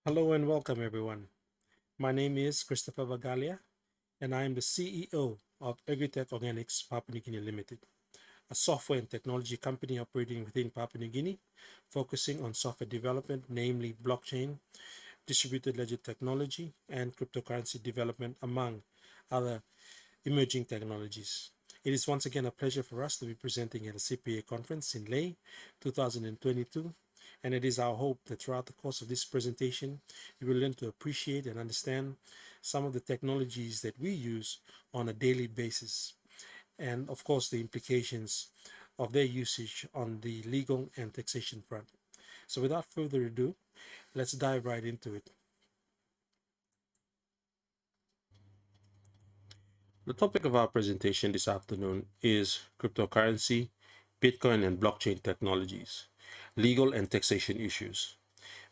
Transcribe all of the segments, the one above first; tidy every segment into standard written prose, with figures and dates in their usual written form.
Hello and welcome, everyone. My name is Christopher Vagalia, and I am the CEO of Agritech Organics Papua New Guinea Limited, a software and technology company operating within Papua New Guinea, focusing on software development, namely blockchain, distributed ledger technology, and cryptocurrency development, among other emerging technologies. It is once again a pleasure for us to be presenting at a CPA conference in Leh 2022, and it is our hope that throughout the course of this presentation, you will learn to appreciate and understand some of the technologies that we use on a daily basis, and of course, the implications of their usage on the legal and taxation front. So, without further ado, let's dive right into it. The topic of our presentation this afternoon is cryptocurrency, Bitcoin, and blockchain technologies, legal and taxation issues.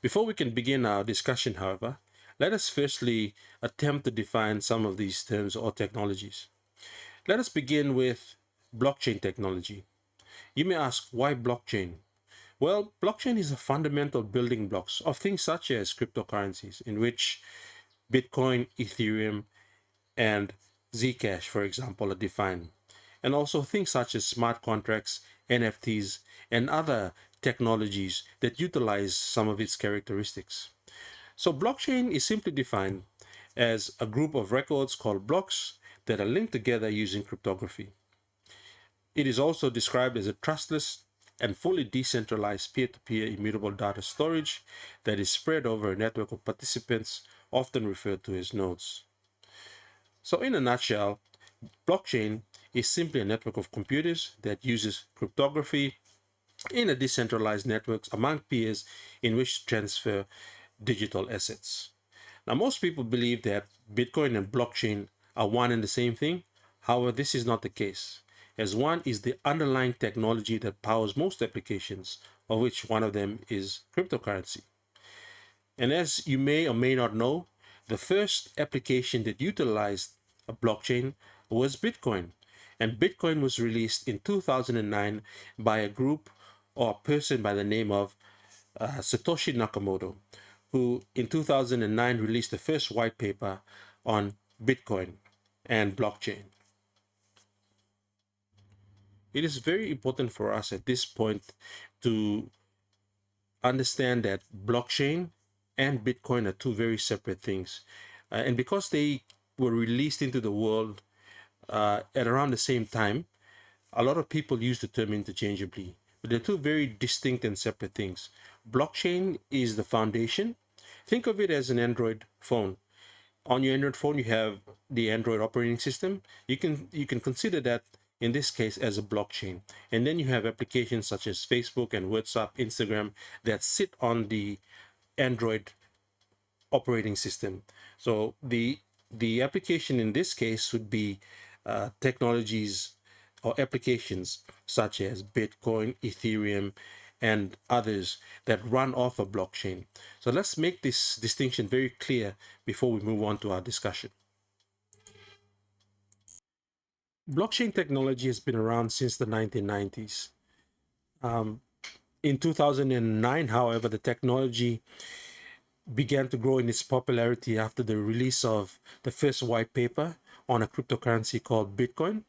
Before we can begin our discussion, however, let us firstly attempt to define some of these terms or technologies. Let us begin with blockchain technology. You may ask, why blockchain? Well, blockchain is a fundamental building blocks of things such as cryptocurrencies, in which Bitcoin, Ethereum, and Zcash, for example, are defined. And also things such as smart contracts, NFTs, and other technologies that utilize some of its characteristics. So blockchain is simply defined as a group of records called blocks that are linked together using cryptography. It is also described as a trustless and fully decentralized peer-to-peer immutable data storage that is spread over a network of participants, often referred to as nodes. So in a nutshell, blockchain is simply a network of computers that uses cryptography in a decentralized networks among peers in which to transfer digital assets. Now, most people believe that Bitcoin and blockchain are one and the same thing. However, this is not the case, as one is the underlying technology that powers most applications, of which one of them is cryptocurrency. And as you may or may not know, the first application that utilized a blockchain was Bitcoin. And Bitcoin was released in 2009 by a group or a person by the name of Satoshi Nakamoto, who in 2009 released the first white paper on Bitcoin and blockchain. It is very important for us at this point to understand that blockchain and Bitcoin are two very separate things. And because they were released into the world at around the same time, a lot of people use the term interchangeably. But they're two very distinct and separate things. Blockchain is the foundation. Think of it as an Android phone. On your Android phone, you have the Android operating system. You can consider that in this case as a blockchain. And then you have applications such as Facebook and WhatsApp, Instagram that sit on the Android operating system. So the application in this case would be technologies or applications such as Bitcoin, Ethereum, and others that run off a blockchain. So let's make this distinction very clear before we move on to our discussion. Blockchain technology has been around since the 1990s. Um, in 2009, however, the technology began to grow in its popularity after the release of the first white paper on a cryptocurrency called Bitcoin.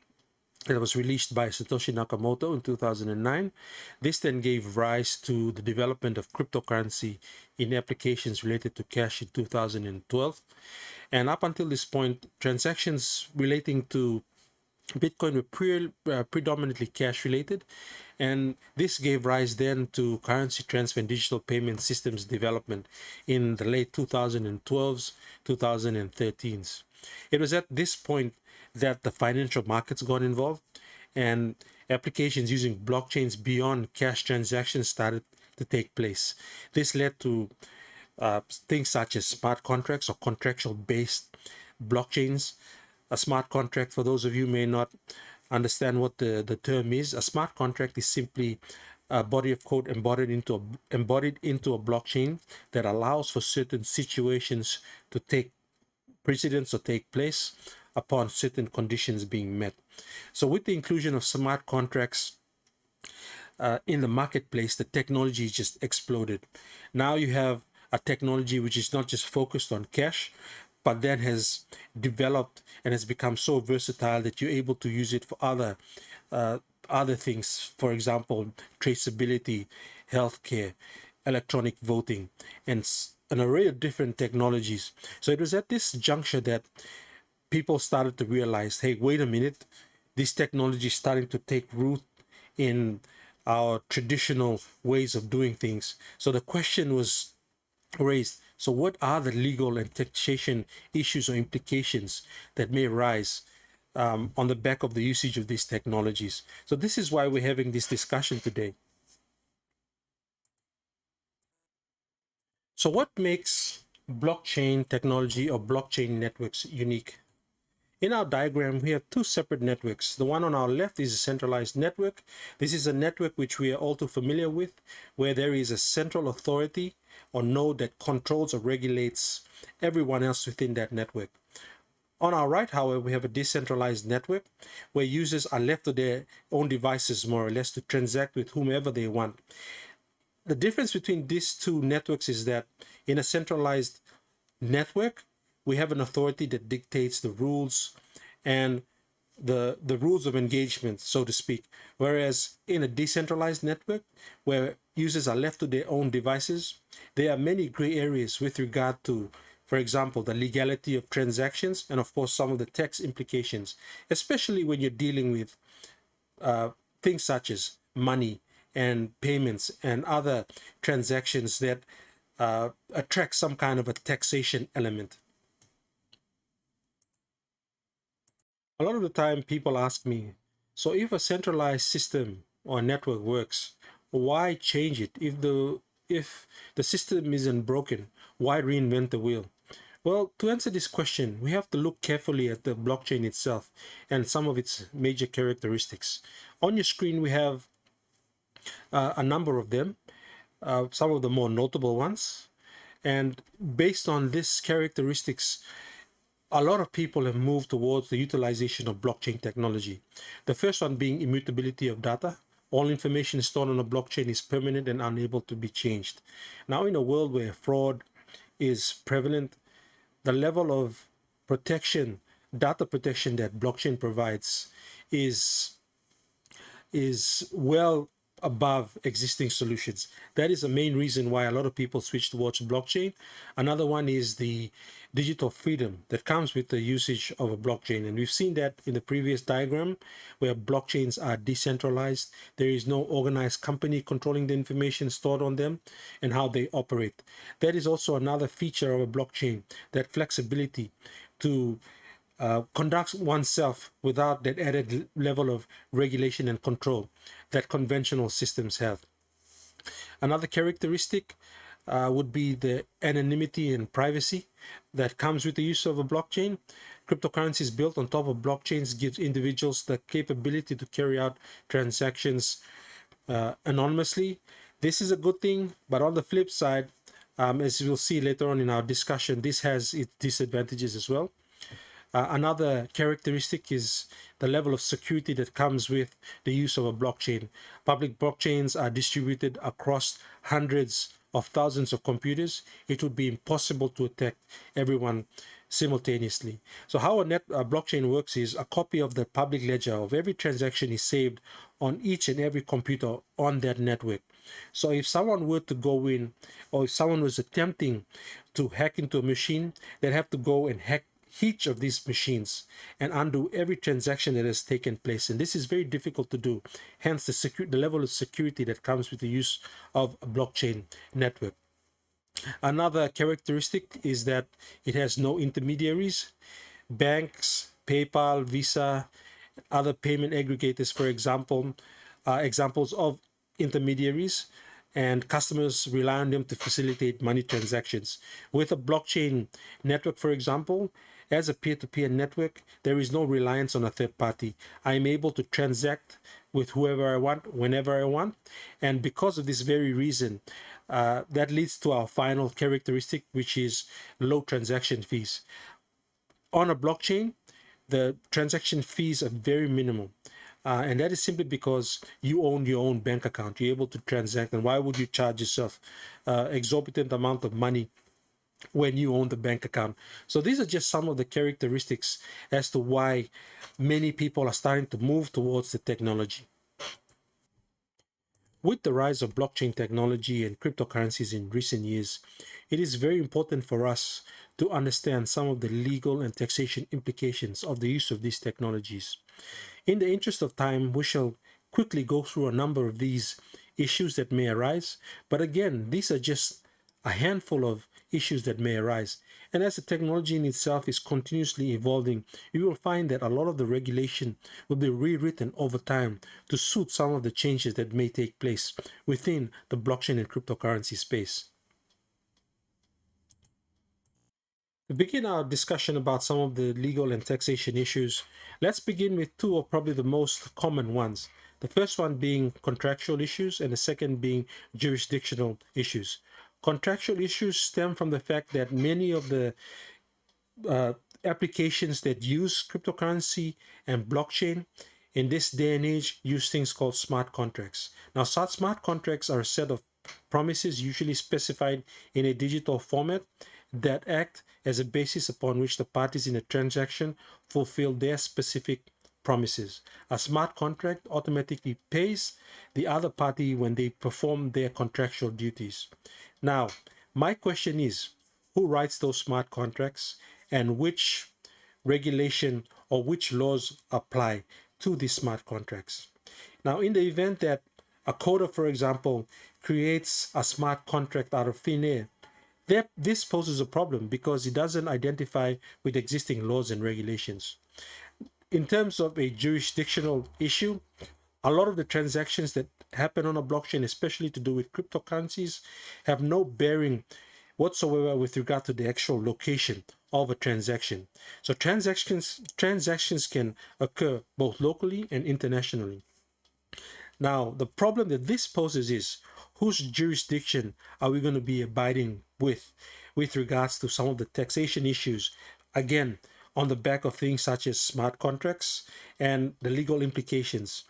It was released by Satoshi Nakamoto in 2009. This then gave rise to the development of cryptocurrency in applications related to cash in 2012. And up until this point, transactions relating to Bitcoin were predominantly cash related, and this gave rise then to currency transfer and digital payment systems development in the late 2012s, 2013s. It was at this point that the financial markets got involved, and applications using blockchains beyond cash transactions started to take place. This led to things such as smart contracts or contractual based blockchains. A smart contract, for those of you may not understand what the term is, a smart contract is simply a body of code embodied into a blockchain that allows for certain situations to take precedence or take place upon certain conditions being met. So with the inclusion of smart contracts in the marketplace, the technology just exploded. Now you have a technology which is not just focused on cash, but then has developed and has become so versatile that you're able to use it for uh, other things. For example, traceability, healthcare, electronic voting, and an array of different technologies. So it was at this juncture that people started to realize, hey, wait a minute, this technology is starting to take root in our traditional ways of doing things. So the question was raised, so what are the legal and taxation issues or implications that may arise on the back of the usage of these technologies? So this is why we're having this discussion today. So what makes blockchain technology or blockchain networks unique? In our diagram, we have two separate networks. The one on our left is a centralized network. This is a network which we are all too familiar with, where there is a central authority or node that controls or regulates everyone else within that network. On our right, however, we have a decentralized network where users are left to their own devices, more or less, to transact with whomever they want. The difference between these two networks is that in a centralized network, we have an authority that dictates the rules and the rules of engagement, so to speak. Whereas in a decentralized network, where users are left to their own devices, there are many gray areas with regard to, for example, the legality of transactions and, of course, some of the tax implications, especially when you're dealing with things such as money and payments and other transactions that attract some kind of a taxation element. A lot of the time, people ask me, so if a centralized system or network works, why change it? If the system isn't broken, why reinvent the wheel? Well, to answer this question, we have to look carefully at the blockchain itself and some of its major characteristics. On your screen, we have a number of them, some of the more notable ones. And based on these characteristics, a lot of people have moved towards the utilization of blockchain technology. The first one being immutability of data. All information stored on a blockchain is permanent and unable to be changed. Now, in a world where fraud is prevalent, the level of protection, data protection that blockchain provides is well above existing solutions. That is the main reason why a lot of people switch towards blockchain. Another one is the digital freedom that comes with the usage of a blockchain. And we've seen that in the previous diagram where blockchains are decentralized. There is no organized company controlling the information stored on them and how they operate. That is also another feature of a blockchain, that flexibility to conduct oneself without that added level of regulation and control that conventional systems have. Another characteristic would be the anonymity and privacy that comes with the use of a blockchain. Cryptocurrencies built on top of blockchains gives individuals the capability to carry out transactions anonymously. This is a good thing, but on the flip side, as we'll see later on in our discussion, this has its disadvantages as well. Another characteristic is the level of security that comes with the use of a blockchain. Public blockchains are distributed across hundreds of thousands of computers. It would be impossible to attack everyone simultaneously. So how a blockchain works is a copy of the public ledger of every transaction is saved on each and every computer on that network. So if someone were to go in, or if someone was attempting to hack into a machine, they'd have to go and hack each of these machines and undo every transaction that has taken place. And this is very difficult to do. Hence the level of security that comes with the use of a blockchain network. Another characteristic is that it has no intermediaries. Banks, PayPal, Visa, other payment aggregators, for example, are examples of intermediaries, and customers rely on them to facilitate money transactions. With a blockchain network, for example, as a peer-to-peer network, there is no reliance on a third party. I am able to transact with whoever I want, whenever I want. And because of this very reason, that leads to our final characteristic, which is low transaction fees. On a blockchain, the transaction fees are very minimal. And that is simply because you own your own bank account. You're able to transact. And why would you charge yourself exorbitant amount of money when you own the bank account? So these are just some of the characteristics as to why many people are starting to move towards the technology. With the rise of blockchain technology and cryptocurrencies in recent years, it is very important for us to understand some of the legal and taxation implications of the use of these technologies. In the interest of time, we shall quickly go through a number of these issues that may arise. But again, these are just a handful of issues that may arise. And as the technology in itself is continuously evolving, you will find that a lot of the regulation will be rewritten over time to suit some of the changes that may take place within the blockchain and cryptocurrency space. To begin our discussion about some of the legal and taxation issues, let's begin with two of probably the most common ones. The first one being contractual issues, and the second being jurisdictional issues. Contractual issues stem from the fact that many of the uh, applications that use cryptocurrency and blockchain in this day and age use things called smart contracts. Now, such smart contracts are a set of promises usually specified in a digital format that act as a basis upon which the parties in a transaction fulfill their specific promises. A smart contract automatically pays the other party when they perform their contractual duties. Now, my question is, who writes those smart contracts and which regulation or which laws apply to these smart contracts? Now, in the event that a coder, for example, creates a smart contract out of thin air, this poses a problem because it doesn't identify with existing laws and regulations. In terms of a jurisdictional issue, a lot of the transactions that happen on a blockchain, especially to do with cryptocurrencies, have no bearing whatsoever with regard to the actual location of a transaction. So transactions can occur both locally and internationally. Now, the problem that this poses is, whose jurisdiction are we going to be abiding with regards to some of the taxation issues? Again, on the back of things such as smart contracts and the legal implications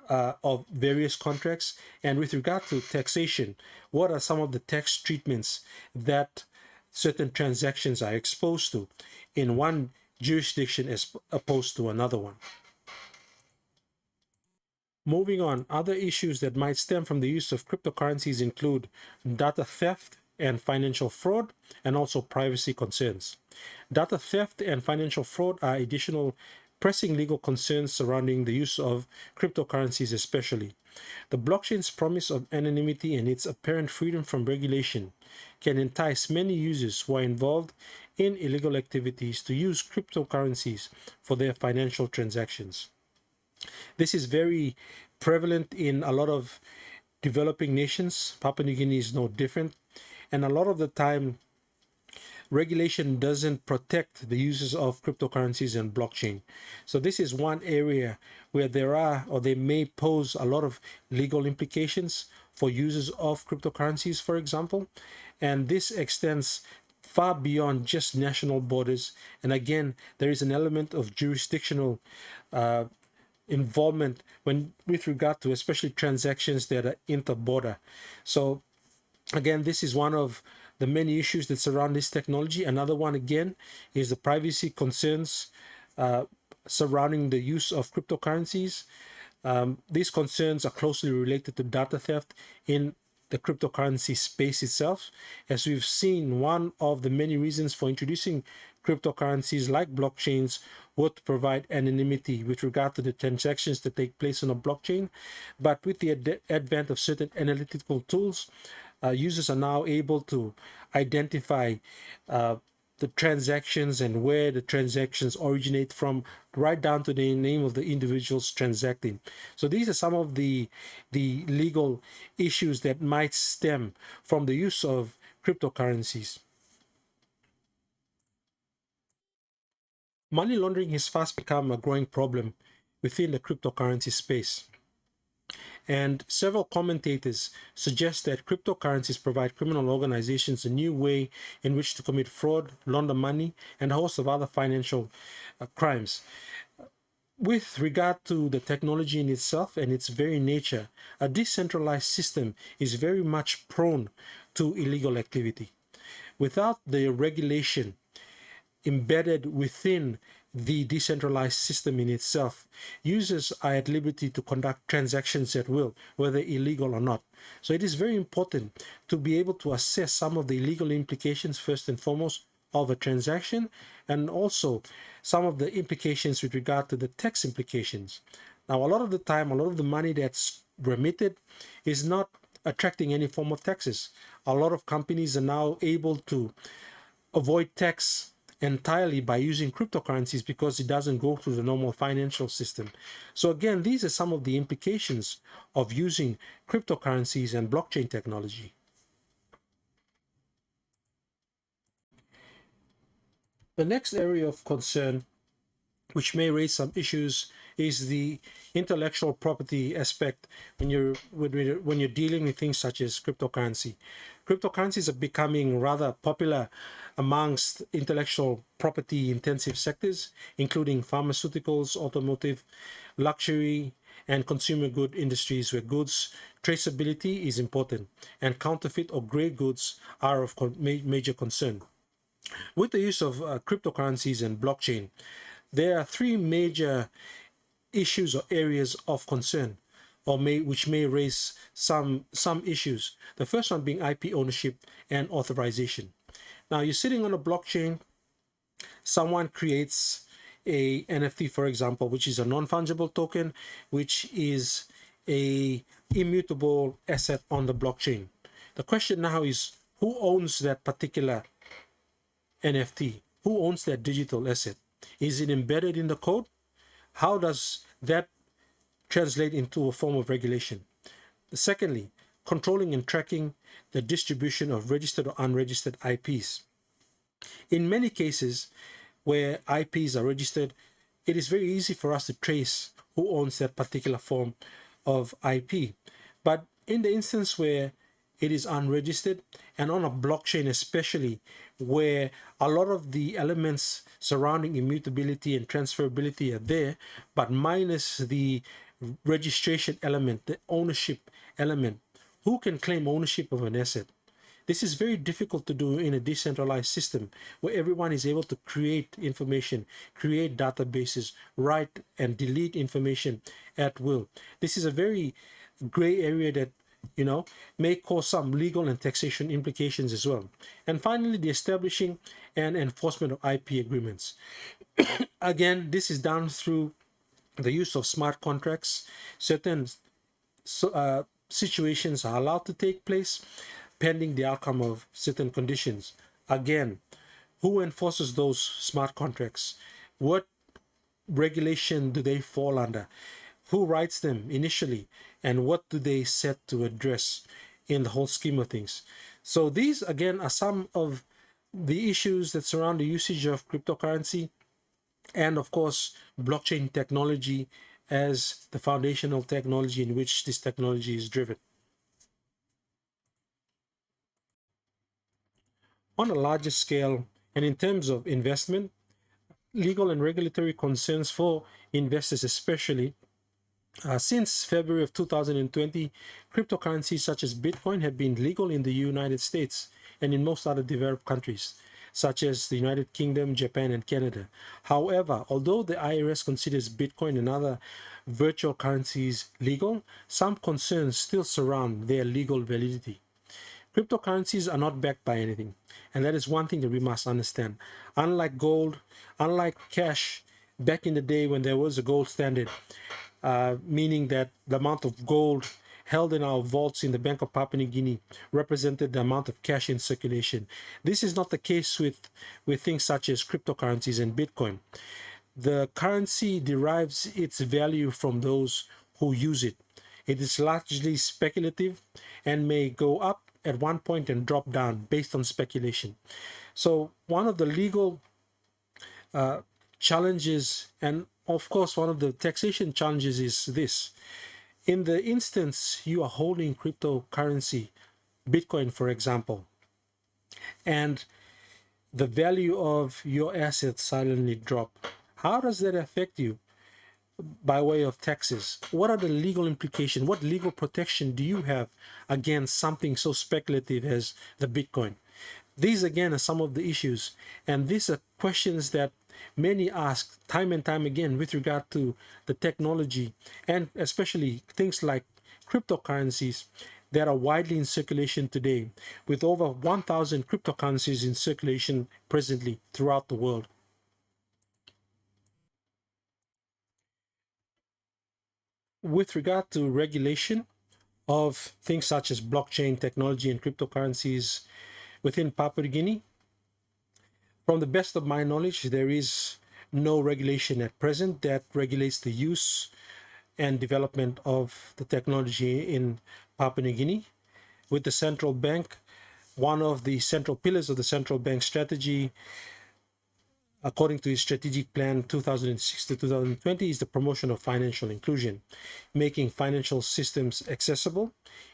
of various contracts. And with regard to taxation, what are some of the tax treatments that certain transactions are exposed to in one jurisdiction as opposed to another one? Moving on, other issues that might stem from the use of cryptocurrencies include data theft and financial fraud, and also privacy concerns. Data theft and financial fraud are additional pressing legal concerns surrounding the use of cryptocurrencies, especially. The blockchain's promise of anonymity and its apparent freedom from regulation can entice many users who are involved in illegal activities to use cryptocurrencies for their financial transactions. This is very prevalent in a lot of developing nations. Papua New Guinea is no different. And a lot of the time, regulation doesn't protect the users of cryptocurrencies and blockchain. So this is one area where there are, or they may pose, a lot of legal implications for users of cryptocurrencies, for example. And this extends far beyond just national borders. And again, there is an element of jurisdictional involvement when with regard to especially transactions that are inter-border. So again, this is one of the many issues that surround this technology. Another one again is the privacy concerns surrounding the use of cryptocurrencies. These concerns are closely related to data theft in the cryptocurrency space itself. As we've seen, one of the many reasons for introducing cryptocurrencies like blockchains would provide anonymity with regard to the transactions that take place on a blockchain. But with the advent of certain analytical tools, users are now able to identify the transactions and where the transactions originate from, right down to the name of the individuals transacting. So these are some of the legal issues that might stem from the use of cryptocurrencies. Money laundering has fast become a growing problem within the cryptocurrency space. And several commentators suggest that cryptocurrencies provide criminal organizations a new way in which to commit fraud, launder money, and a host of other financial crimes. with regard to the technology in itself and its very nature, a decentralized system is very much prone to illegal activity. Without the regulation embedded within the decentralized system in itself, users are at liberty to conduct transactions at will, whether illegal or not. So it is very important to be able to assess some of the legal implications, first and foremost, of a transaction, and also some of the implications with regard to the tax implications. Now, a lot of the time, a lot of the money that's remitted is not attracting any form of taxes. A lot of companies are now able to avoid tax entirely by using cryptocurrencies because it doesn't go through the normal financial system. So again, these are some of the implications of using cryptocurrencies and blockchain technology. The next area of concern, which may raise some issues, is the intellectual property aspect when you're dealing with things such as cryptocurrency. Cryptocurrencies are becoming rather popular amongst intellectual property intensive sectors, including pharmaceuticals, automotive, luxury, and consumer good industries, where goods traceability is important and counterfeit or gray goods are of major concern. With the use of cryptocurrencies and blockchain, there are three major issues or areas of concern, which may raise some issues. The first one being IP ownership and authorization. Now, you're sitting on a blockchain. Someone creates a NFT, for example, which is a non-fungible token, which is a immutable asset on the blockchain. The question now is, who owns that particular NFT? Who owns that digital asset? Is it embedded in the code? How does that translate into a form of regulation? Secondly, controlling and tracking the distribution of registered or unregistered IPs. In many cases where IPs are registered, it is very easy for us to trace who owns that particular form of IP. But in the instance where it is unregistered, and on a blockchain especially, where a lot of the elements surrounding immutability and transferability are there, but minus the registration element, the ownership element, who can claim ownership of an asset? This is very difficult to do in a decentralized system where everyone is able to create information, create databases, write and delete information at will. This is a very gray area that may cause some legal and taxation implications as well. And finally, the establishing and enforcement of IP agreements. Again, this is done through the use of smart contracts. Certain situations are allowed to take place pending the outcome of certain conditions. Again, who enforces those smart contracts? What regulation do they fall under? Who writes them initially? And what do they set to address in the whole scheme of things? So these, again, are some of the issues that surround the usage of cryptocurrency and, of course, blockchain technology as the foundational technology in which this technology is driven. On a larger scale, and in terms of investment, legal and regulatory concerns for investors, especially since February of 2020, cryptocurrencies such as Bitcoin have been legal in the United States and in most other developed countries, such as the United Kingdom, Japan, and Canada. However, although the IRS considers Bitcoin and other virtual currencies legal, some concerns still surround their legal validity. Cryptocurrencies are not backed by anything, and that is one thing that we must understand. Unlike gold, unlike cash, back in the day when there was a gold standard, meaning that the amount of gold held in our vaults in the Bank of Papua New Guinea represented the amount of cash in circulation. This is not the case with things such as cryptocurrencies and Bitcoin. The currency derives its value from those who use it. It is largely speculative and may go up at one point and drop down based on speculation. So one of the legal challenges, and of course one of the taxation challenges, is this. In the instance you are holding cryptocurrency, Bitcoin for example, and the value of your assets suddenly drop, how does that affect you? by way of taxes? What are the legal implications? What legal protection do you have against something so speculative as the Bitcoin? These again are some of the issues, and these are questions that many ask time and time again with regard to the technology, and especially things like cryptocurrencies that are widely in circulation today, with over 1,000 cryptocurrencies in circulation presently throughout the world. With regard to regulation of things such as blockchain technology and cryptocurrencies within Papua New Guinea, from the best of my knowledge, there is no regulation at present that regulates the use and development of the technology in Papua New Guinea. With the central bank, one of the central pillars of the central bank strategy, according to his strategic plan 2006 to 2020, is the promotion of financial inclusion, making financial systems accessible,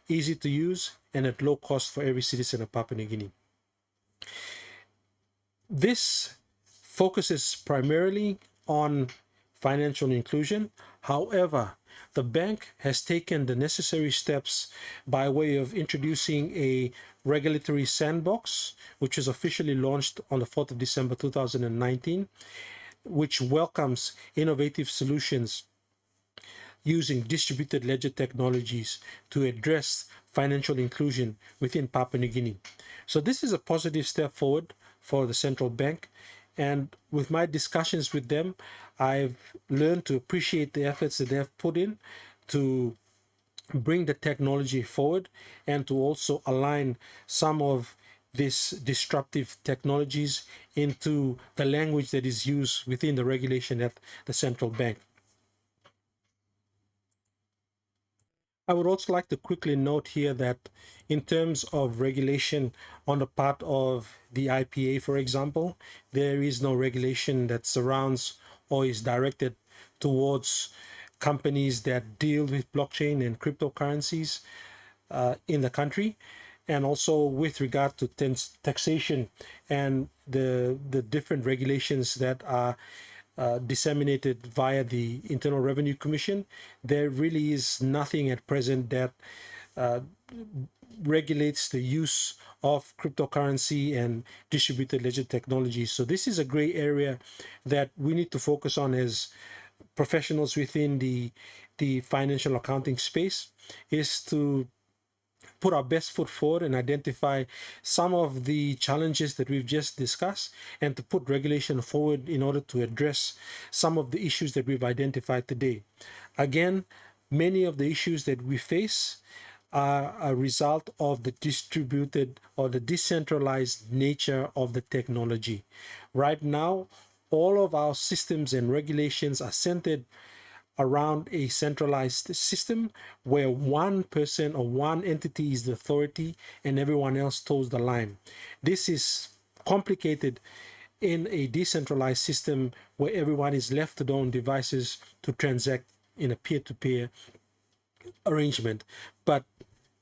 easy to use, and at low cost for every citizen of Papua New Guinea. This focuses primarily on financial inclusion. However, the bank has taken the necessary steps by way of introducing a regulatory sandbox, which was officially launched on the 4th of December 2019, which welcomes innovative solutions using distributed ledger technologies to address financial inclusion within Papua New Guinea. So this is a positive step forward for the central bank. And with my discussions with them, I've learned to appreciate the efforts that they have put in to bring the technology forward and to also align some of these disruptive technologies into the language that is used within the regulation at the central bank. I would also like to quickly note here that in terms of regulation on the part of the IPA, for example, there is no regulation that surrounds or is directed towards companies that deal with blockchain and cryptocurrencies in the country. And also with regard to taxation and the different regulations that are disseminated via the Internal Revenue Commission, there really is nothing at present that uh, regulates the use of cryptocurrency and distributed ledger technology. So this is a gray area that we need to focus on as professionals within the financial accounting space, is to put our best foot forward and identify some of the challenges that we've just discussed, and to put regulation forward in order to address some of the issues that we've identified today. Again, many of the issues that we face are a result of the distributed or the decentralized nature of the technology. Right now, all of our systems and regulations are centered around a centralized system where one person or one entity is the authority and everyone else toes the line. This is complicated in a decentralized system where everyone is left to their own devices to transact in a peer-to-peer arrangement. But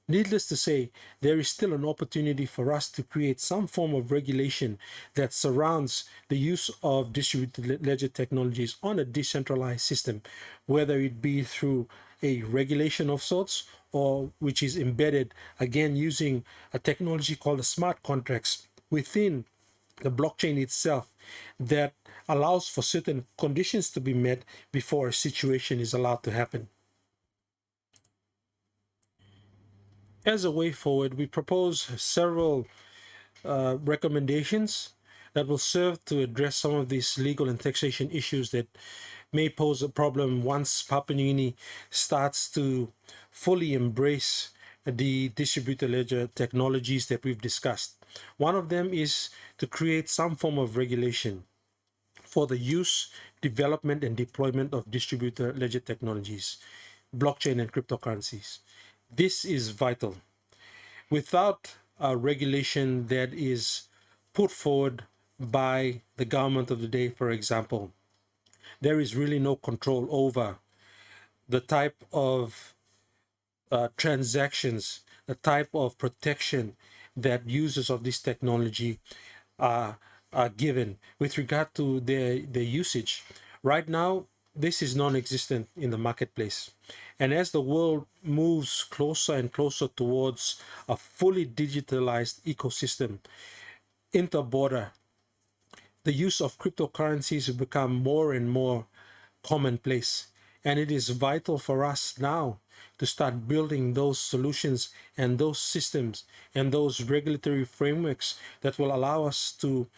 needless to say, there is still an opportunity for us to create some form of regulation that surrounds the use of distributed ledger technologies on a decentralized system, whether it be through a regulation of sorts or which is embedded, again, using a technology called the smart contracts within the blockchain itself that allows for certain conditions to be met before a situation is allowed to happen. As a way forward, we propose several recommendations that will serve to address some of these legal and taxation issues that may pose a problem once Papua New Guinea starts to fully embrace the distributed ledger technologies that we've discussed. One of them is to create some form of regulation for the use, development, and deployment of distributed ledger technologies, blockchain, and cryptocurrencies. This is vital. Without a regulation that is put forward by the government of the day, for example, there is really no control over the type of transactions, the type of protection that users of this technology are given with regard to their usage. Right now, this is non-existent in the marketplace. And as the world moves closer and closer towards a fully digitalized ecosystem, inter-border, the use of cryptocurrencies will become more and more commonplace. And it is vital for us now to start building those solutions and those systems and those regulatory frameworks that will allow us to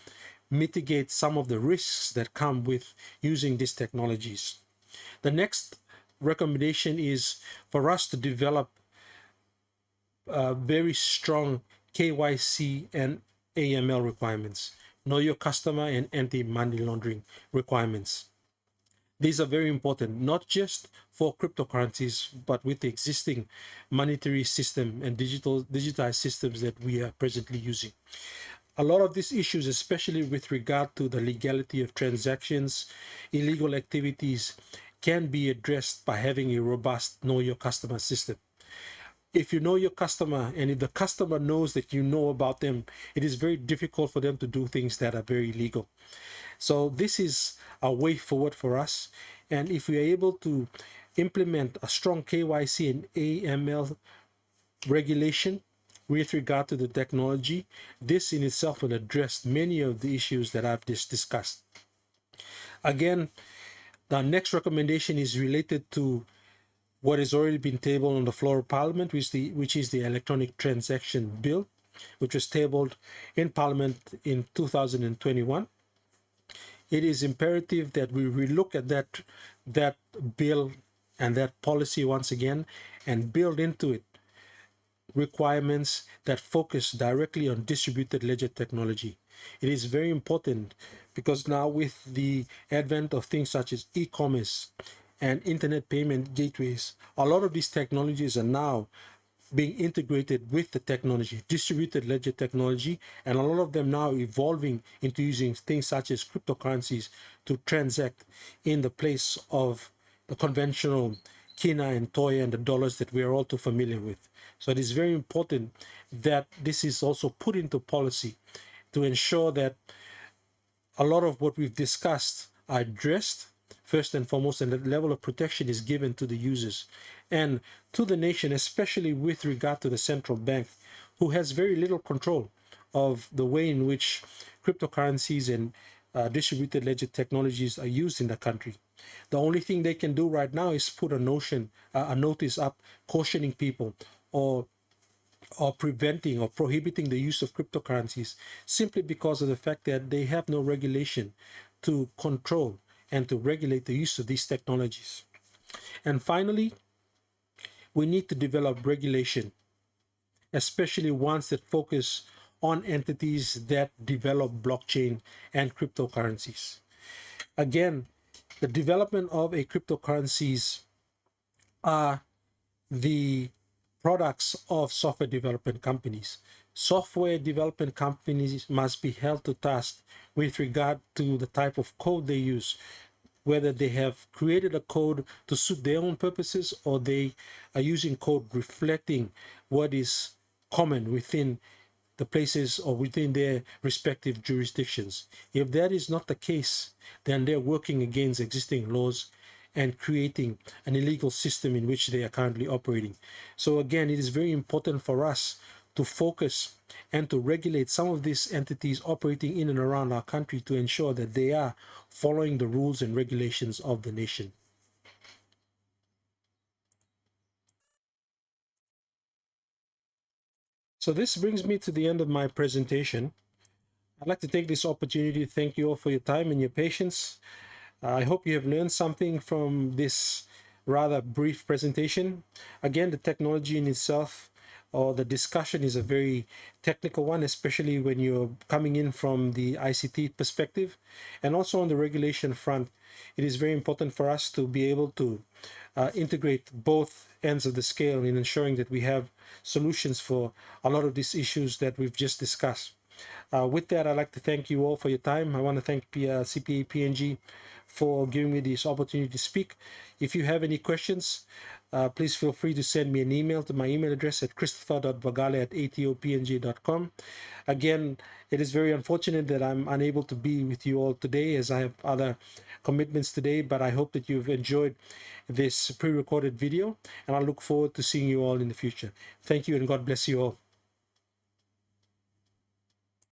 mitigate some of the risks that come with using these technologies. The next recommendation is for us to develop very strong KYC and AML requirements, know your customer and anti-money laundering requirements. These are very important, not just for cryptocurrencies, but with the existing monetary system and digitized systems that we are presently using. A lot of these issues, especially with regard to the legality of transactions, illegal activities, can be addressed by having a robust know your customer system. If you know your customer and if the customer knows that you know about them, it is very difficult for them to do things that are very illegal. So this is a way forward for us. And if we are able to implement a strong KYC and AML regulation with regard to the technology, this in itself will address many of the issues that I've just discussed. Again, the next recommendation is related to what has already been tabled on the floor of Parliament, which is the Electronic Transaction Bill, which was tabled in Parliament in 2021. It is imperative that we relook at that bill and that policy once again and build into it requirements that focus directly on distributed ledger technology. It is very important because now with the advent of things such as e-commerce and internet payment gateways, a lot of these technologies are now being integrated with the technology, distributed ledger technology, and a lot of them now evolving into using things such as cryptocurrencies to transact in the place of the conventional kina and toya and the dollars that we are all too familiar with. So it is very important that this is also put into policy to ensure that a lot of what we've discussed are addressed first and foremost, and the level of protection is given to the users and to the nation, especially with regard to the central bank, who has very little control of the way in which cryptocurrencies and distributed ledger technologies are used in the country. The only thing they can do right now is put a notice up cautioning people or preventing or prohibiting the use of cryptocurrencies simply because of the fact that they have no regulation to control and to regulate the use of these technologies. And finally, we need to develop regulation, especially ones that focus on entities that develop blockchain and cryptocurrencies. Again, the development of a cryptocurrencies are the products of software development companies. Software development companies must be held to task with regard to the type of code they use, whether they have created a code to suit their own purposes or they are using code reflecting what is common within the places or within their respective jurisdictions. If that is not the case, then they're working against existing laws and creating an illegal system in which they are currently operating. So again, it is very important for us to focus and to regulate some of these entities operating in and around our country to ensure that they are following the rules and regulations of the nation. So this brings me to the end of my presentation. I'd like to take this opportunity to thank you all for your time and your patience. I hope you have learned something from this rather brief presentation. Again, the technology in itself or the discussion is a very technical one, especially when you're coming in from the ICT perspective. And also on the regulation front, it is very important for us to be able to integrate both ends of the scale in ensuring that we have solutions for a lot of these issues that we've just discussed. With that, I'd like to thank you all for your time. I want to thank CPA PNG for giving me this opportunity to speak. If you have any questions, please feel free to send me an email to my email address at christopher.vagale@atopng.com. Again, it is very unfortunate that I'm unable to be with you all today as I have other commitments today, but I hope that you've enjoyed this pre-recorded video, and I look forward to seeing you all in the future. Thank you, and God bless you all.